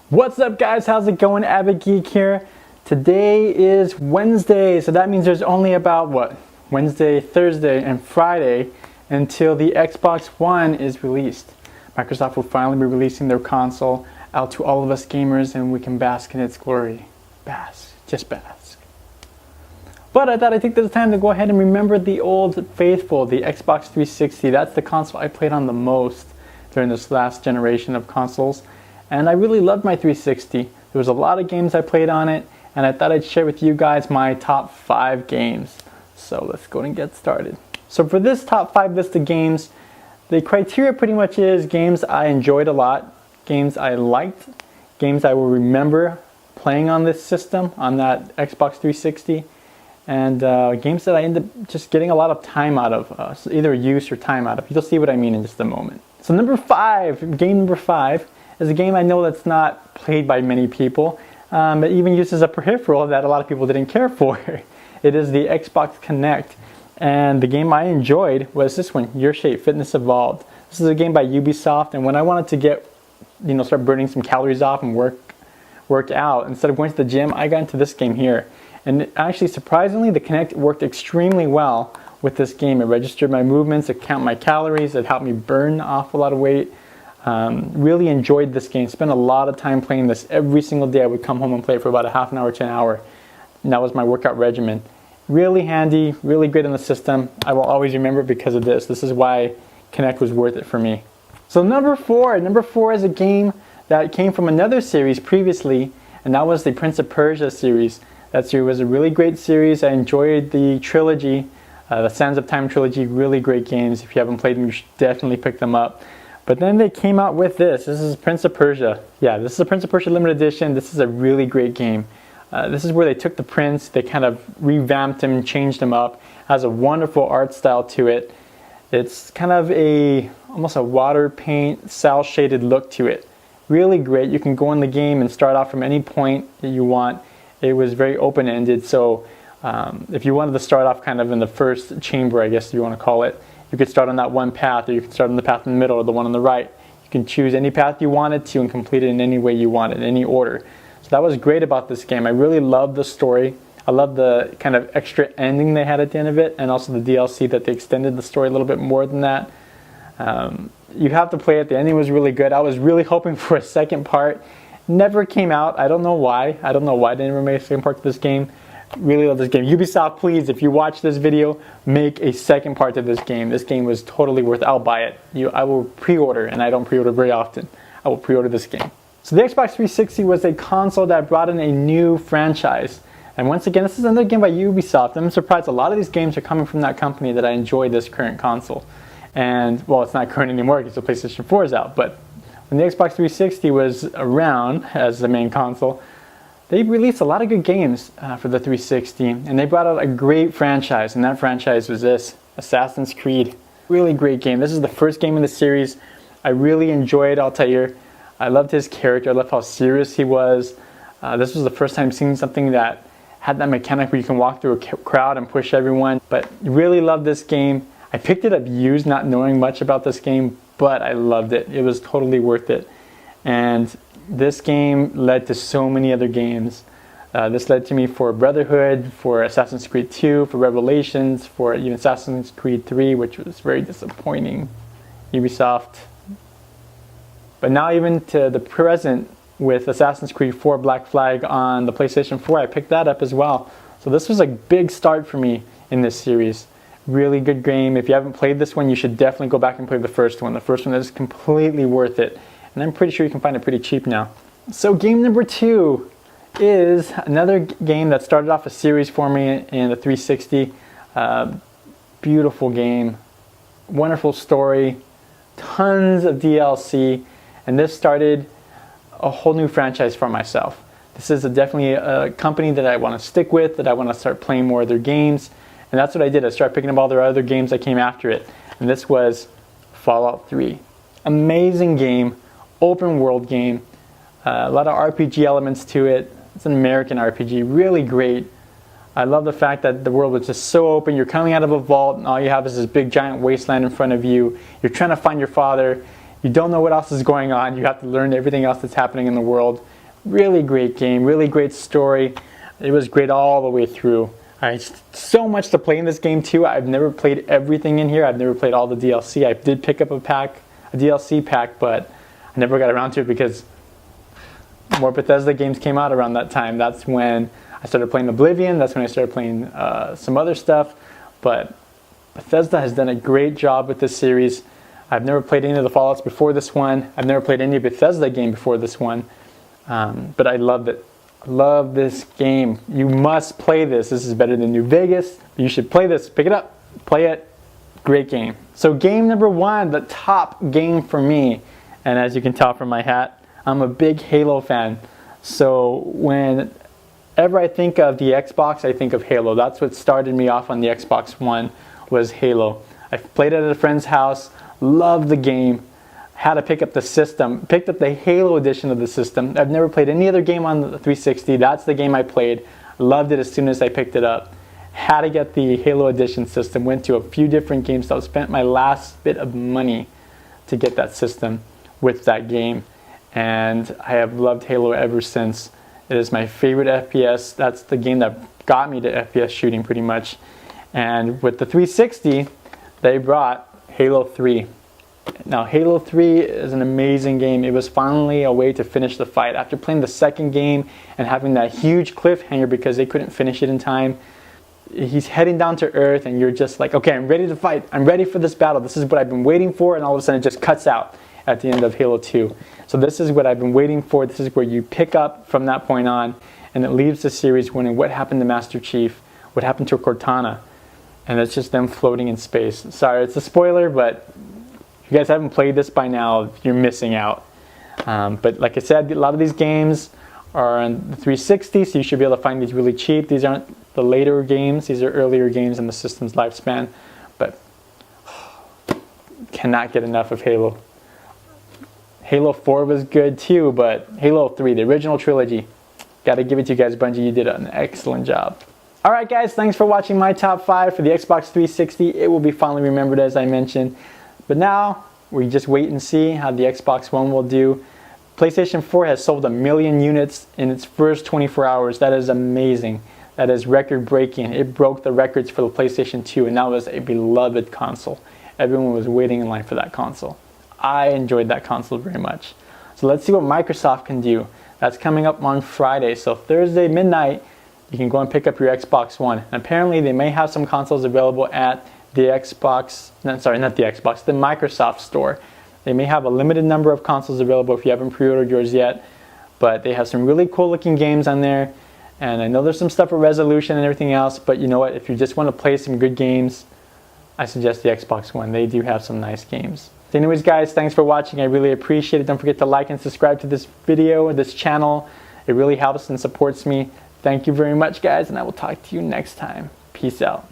What's up, guys? How's it going? AviddGeek here. Today is Wednesday, so that means there's only about Wednesday, Thursday, and Friday until the Xbox One is released. Microsoft will finally be releasing their console out to all of us gamers, and we can bask in its glory. Bask, just bask. But I thought I'd take this time to go ahead and remember the old faithful, the Xbox 360. That's the console I played on the most during this last generation of consoles. And I really loved my 360. There was a lot of games I played on it, and I thought I'd share with you guys my top 5 games. So let's go and get started. So for this top 5 list of games, the criteria pretty much is games I enjoyed a lot, games I liked, games I will remember playing on this system, on that Xbox 360, and games that I end up just getting a lot of time out of, so either use or time out of. You'll see what I mean in just a moment. So game number 5, is a game I know that's not played by many people. It even uses a peripheral that a lot of people didn't care for. It is the Xbox Kinect, and the game I enjoyed was this one, Your Shape Fitness Evolved. This is a game by Ubisoft, and when I wanted to get, start burning some calories off and work out, instead of going to the gym, I got into this game here. And actually, surprisingly, the Kinect worked extremely well with this game. It registered my movements, it counted my calories, it helped me burn off a lot of weight. Really enjoyed this game. Spent a lot of time playing this every single day. I would come home and play it for about a half an hour to an hour. And that was my workout regimen. Really handy, really great in the system. I will always remember it because of this. This is why Kinect was worth it for me. So number 4 is a game that came from another series previously, and that was the Prince of Persia series. That series was a really great series. I enjoyed the trilogy, the Sands of Time trilogy. Really great games. If you haven't played them, you should definitely pick them up. But then they came out with this. This is Prince of Persia. Yeah, this is a Prince of Persia limited edition. This is a really great game. This is where they took the prince, they kind of revamped him, changed him up. It has a wonderful art style to it. It's kind of almost a water paint, cel shaded look to it. Really great. You can go in the game and start off from any point that you want. It was very open-ended, so if you wanted to start off kind of in the first chamber, I guess you want to call it, you could start on that one path, or you could start on the path in the middle, or the one on the right. You can choose any path you wanted to and complete it in any way you wanted, in any order. So that was great about this game. I really loved the story. I loved the kind of extra ending they had at the end of it, and also the DLC that they extended the story a little bit more than that. You have to play it. The ending was really good. I was really hoping for a second part. Never came out. I don't know why. I don't know why they never made a second part to this game. Really love this game. Ubisoft, please, if you watch this video, make a second part to this game. This game was totally worth it. I'll buy it. I will pre-order, and I don't pre-order very often. I will pre-order this game. So the Xbox 360 was a console that brought in a new franchise. And once again, this is another game by Ubisoft. I'm surprised a lot of these games are coming from that company that I enjoy this current console. And, well, it's not current anymore because the PlayStation 4 is out. But when the Xbox 360 was around as the main console, they released a lot of good games for the 360, and they brought out a great franchise, and that franchise was this, Assassin's Creed. Really great game. This is the first game in the series. I really enjoyed Altair. I loved his character. I loved how serious he was. This was the first time seeing something that had that mechanic where you can walk through a crowd and push everyone. But really loved this game. I picked it up used, not knowing much about this game, but I loved it. It was totally worth it. And this game led to so many other games. This led to me for Brotherhood, for Assassin's Creed 2, for Revelations, for even Assassin's Creed 3, which was very disappointing. Ubisoft. But now even to the present with Assassin's Creed 4 Black Flag on the PlayStation 4, I picked that up as well. So this was a big start for me in this series. Really good game. If you haven't played this one, you should definitely go back and play the first one. The first one is completely worth it. And I'm pretty sure you can find it pretty cheap now. So game number 2 is another game that started off a series for me in the 360. Beautiful game, wonderful story, tons of DLC, and this started a whole new franchise for myself. This is definitely a company that I want to stick with, that I want to start playing more of their games, and that's what I did. I started picking up all their other games that came after it, and this was Fallout 3. Amazing game. Open world game, a lot of RPG elements to it. It's an American RPG, really great. I love the fact that the world was just so open. You're coming out of a vault and all you have is this big giant wasteland in front of you. You're trying to find your father. You don't know what else is going on. You have to learn everything else that's happening in the world. Really great game, really great story. It was great all the way through. So much to play in this game too. I've never played everything in here. I've never played all the DLC. I did pick up a DLC pack, but I never got around to it because more Bethesda games came out around that time. That's when I started playing Oblivion. That's when I started playing some other stuff. But Bethesda has done a great job with this series. I've never played any of the Fallouts before this one. I've never played any Bethesda game before this one. But I loved it. Love this game. You must play this. This is better than New Vegas. You should play this. Pick it up. Play it. Great game. So game number one, the top game for me. And as you can tell from my hat, I'm a big Halo fan. So whenever I think of the Xbox, I think of Halo. That's what started me off on the Xbox One, was Halo. I played it at a friend's house. Loved the game. Had to pick up the system. Picked up the Halo edition of the system. I've never played any other game on the 360. That's the game I played. Loved it as soon as I picked it up. Had to get the Halo edition system. Went to a few different games. So I spent my last bit of money to get that system with that game. And I have loved Halo ever since. It is my favorite FPS. That's the game that got me to FPS shooting pretty much. And with the 360, they brought Halo 3. Now, Halo 3 is an amazing game. It was finally a way to finish the fight. After playing the second game and having that huge cliffhanger because they couldn't finish it in time, he's heading down to Earth and you're just like, okay, I'm ready to fight. I'm ready for this battle. This is what I've been waiting for, and all of a sudden it just cuts out at the end of Halo 2. So this is what I've been waiting for. This is where you pick up from that point on, and it leaves the series wondering what happened to Master Chief, what happened to Cortana, and it's just them floating in space. Sorry, it's a spoiler, but if you guys haven't played this by now, you're missing out. But like I said, a lot of these games are on the 360, so you should be able to find these really cheap. These aren't the later games. These are earlier games in the system's lifespan. But cannot get enough of Halo. Halo 4 was good too, but Halo 3, the original trilogy, gotta give it to you guys, Bungie. You did an excellent job. Alright guys, thanks for watching my top 5 for the Xbox 360. It will be fondly remembered, as I mentioned. But now, we just wait and see how the Xbox One will do. PlayStation 4 has sold 1 million units in its first 24 hours. That is amazing. That is record-breaking. It broke the records for the PlayStation 2, and that was a beloved console. Everyone was waiting in line for that console. I enjoyed that console very much. So let's see what Microsoft can do. That's coming up on Friday. So Thursday midnight, you can go and pick up your Xbox One. And apparently, they may have some consoles available at the Xbox, the Microsoft store. They may have a limited number of consoles available if you haven't pre-ordered yours yet, but they have some really cool looking games on there, and I know there's some stuff for resolution and everything else, but you know what, if you just want to play some good games, I suggest the Xbox One. They do have some nice games. So anyways guys, thanks for watching. I really appreciate it. Don't forget to like and subscribe to this video, this channel. It really helps and supports me. Thank you very much guys, and I will talk to you next time. Peace out.